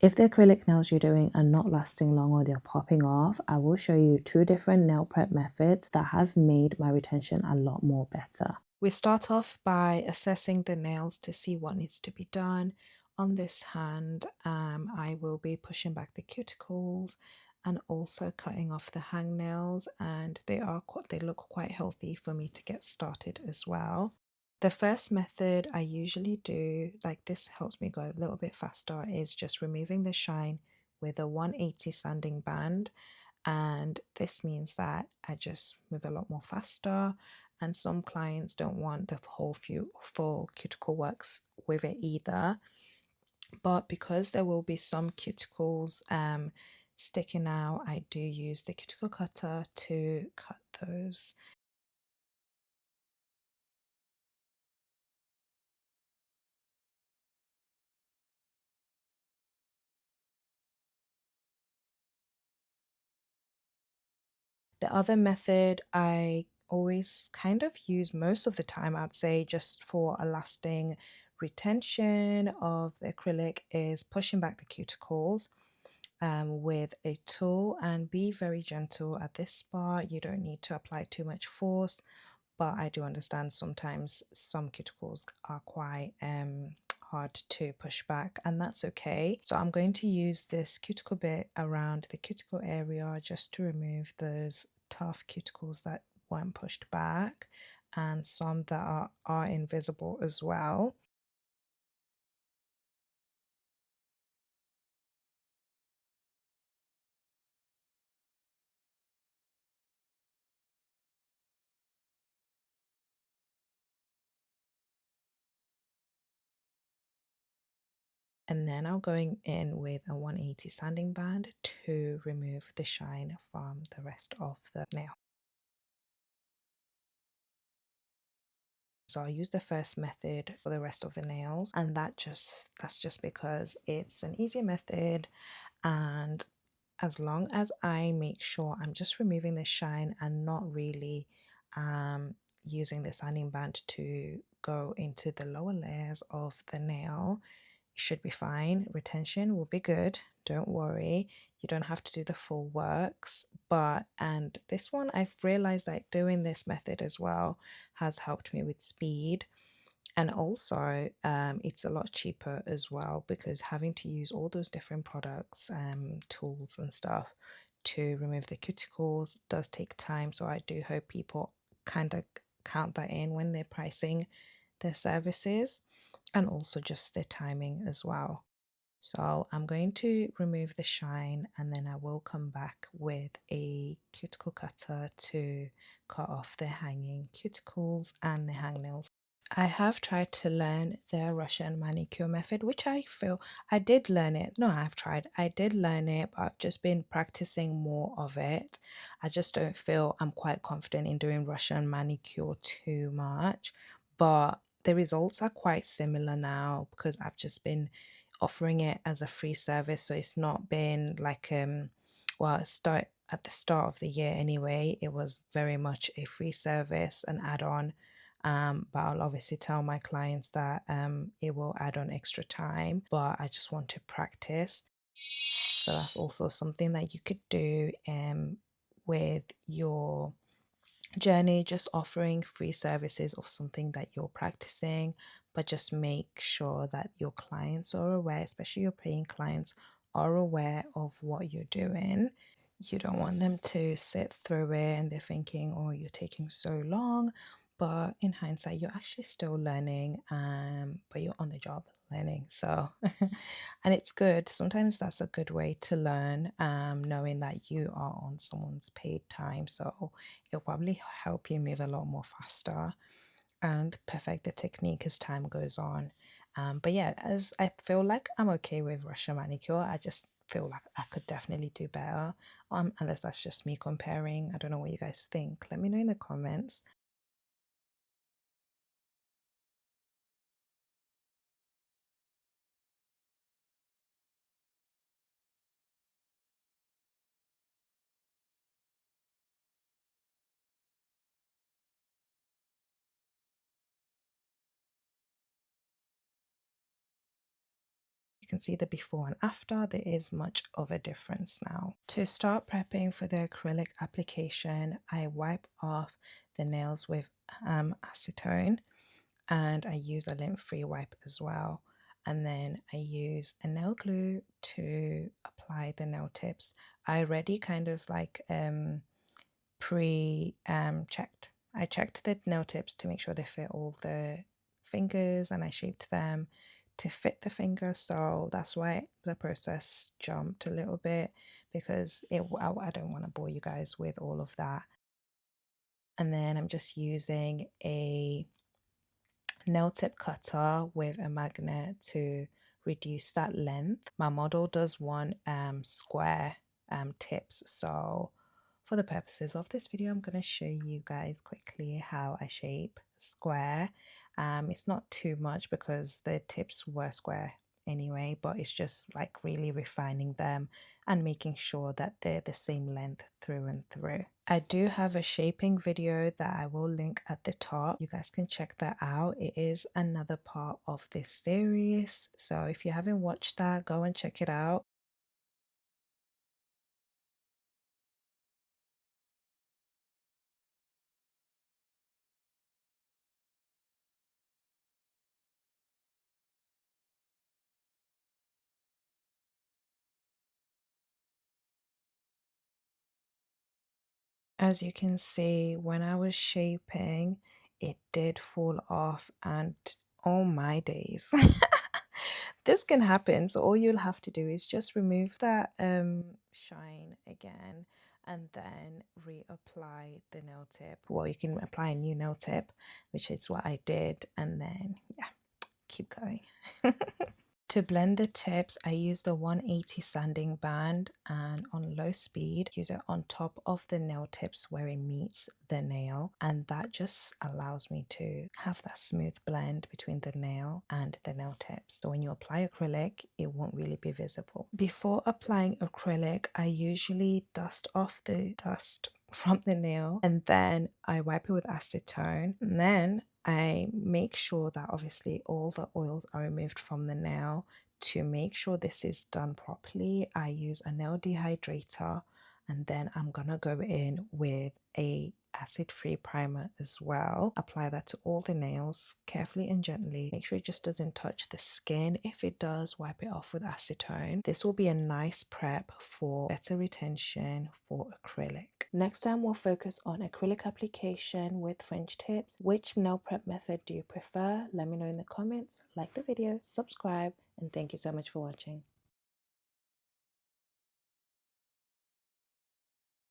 If the acrylic nails you're doing are not lasting long or they're popping off, I will show you 2 different nail prep methods that have made my retention a lot more better. We start off by assessing the nails to see what needs to be done. On this hand, I will be pushing back the cuticles and also cutting off the hangnails, and they look quite healthy for me to get started as well. The first method I usually do, like this helps me go a little bit faster, is just removing the shine with a 180 sanding band. And this means that I just move a lot more faster. And some clients don't want the full cuticle works with it either. But because there will be some cuticles sticking out, I do use the cuticle cutter to cut those. The other method I always kind of use most of the time, I'd say, just for a lasting retention of the acrylic, is pushing back the cuticles with a tool, and be very gentle at this spot. You don't need to apply too much force, but I do understand sometimes some cuticles are quite hard to push back, and that's okay. So I'm going to use this cuticle bit around the cuticle area just to remove those tough cuticles that weren't pushed back, and some that are invisible as well. And then I'm going in with a 180 sanding band to remove the shine from the rest of the nail. So I'll use the first method for the rest of the nails, and that's just because it's an easier method, and as long as I make sure I'm just removing the shine and not really using the sanding band to go into the lower layers of the nail, should be fine. Retention will be good, don't worry. You don't have to do the full works, and this one I've realized that doing this method as well has helped me with speed, and also it's a lot cheaper as well, because having to use all those different products, tools and stuff to remove the cuticles does take time. So I do hope people kind of count that in when they're pricing their services, and also just the timing as well. So I'm going to remove the shine, and then I will come back with a cuticle cutter to cut off the hanging cuticles and the hangnails. I have tried to learn the Russian manicure method, which I feel I did learn it. No, I did learn it, but I've just been practicing more of it. I just don't feel I'm quite confident in doing Russian manicure too much, but the results are quite similar now because I've just been offering it as a free service. So it's not been like well, start at the start of the year anyway, it was very much a free service, an add-on, but I'll obviously tell my clients that it will add on extra time, but I just want to practice. So that's also something that you could do with your journey, just offering free services of something that you're practicing, but just make sure that your clients are aware, especially your paying clients are aware of what you're doing. You don't want them to sit through it and they're thinking, oh, you're taking so long. But in hindsight, you're actually still learning, but you're on the job learning. So, and it's good. Sometimes that's a good way to learn, knowing that you are on someone's paid time. So it'll probably help you move a lot more faster and perfect the technique as time goes on. But yeah, as I feel like I'm okay with Russian manicure, I just feel like I could definitely do better. Unless that's just me comparing. I don't know what you guys think. Let me know in the comments. You can see the before and after, there is much of a difference now. To start prepping for the acrylic application, I wipe off the nails with acetone, and I use a lint-free wipe as well. And then I use a nail glue to apply the nail tips. I already kind of like checked. I checked the nail tips to make sure they fit all the fingers, and I shaped them to fit the finger. So that's why the process jumped a little bit, because I don't want to bore you guys with all of that. And then I'm just using a nail tip cutter with a magnet to reduce that length. My model does want square tips, so for the purposes of this video, I'm going to show you guys quickly how I shape square. It's not too much because the tips were square anyway, but it's just like really refining them and making sure that they're the same length through and through. I do have a shaping video that I will link at the top. You guys can check that out. It is another part of this series, so if you haven't watched that, go and check it out. As you can see, when I was shaping, it did fall off, and oh my days. This can happen, so all you'll have to do is just remove that shine again and then reapply the nail tip. Well, you can apply a new nail tip, which is what I did, and then yeah, keep going. To blend the tips, I use the 180 sanding band, and on low speed, use it on top of the nail tips where it meets the nail, and that just allows me to have that smooth blend between the nail and the nail tips. So when you apply acrylic, it won't really be visible. Before applying acrylic, I usually dust off the dust from the nail, and then I wipe it with acetone, and then I make sure that obviously all the oils are removed from the nail. To make sure this is done properly, I use a nail dehydrator, and then I'm gonna go in with a acid-free primer as well. Apply that to all the nails carefully and gently. Make sure it just doesn't touch the skin. If it does, wipe it off with acetone. This will be a nice prep for better retention for acrylic. Next time we'll focus on acrylic application with French tips. Which nail prep method do you prefer? Let me know in the comments. Like the video, subscribe, and thank you so much for watching.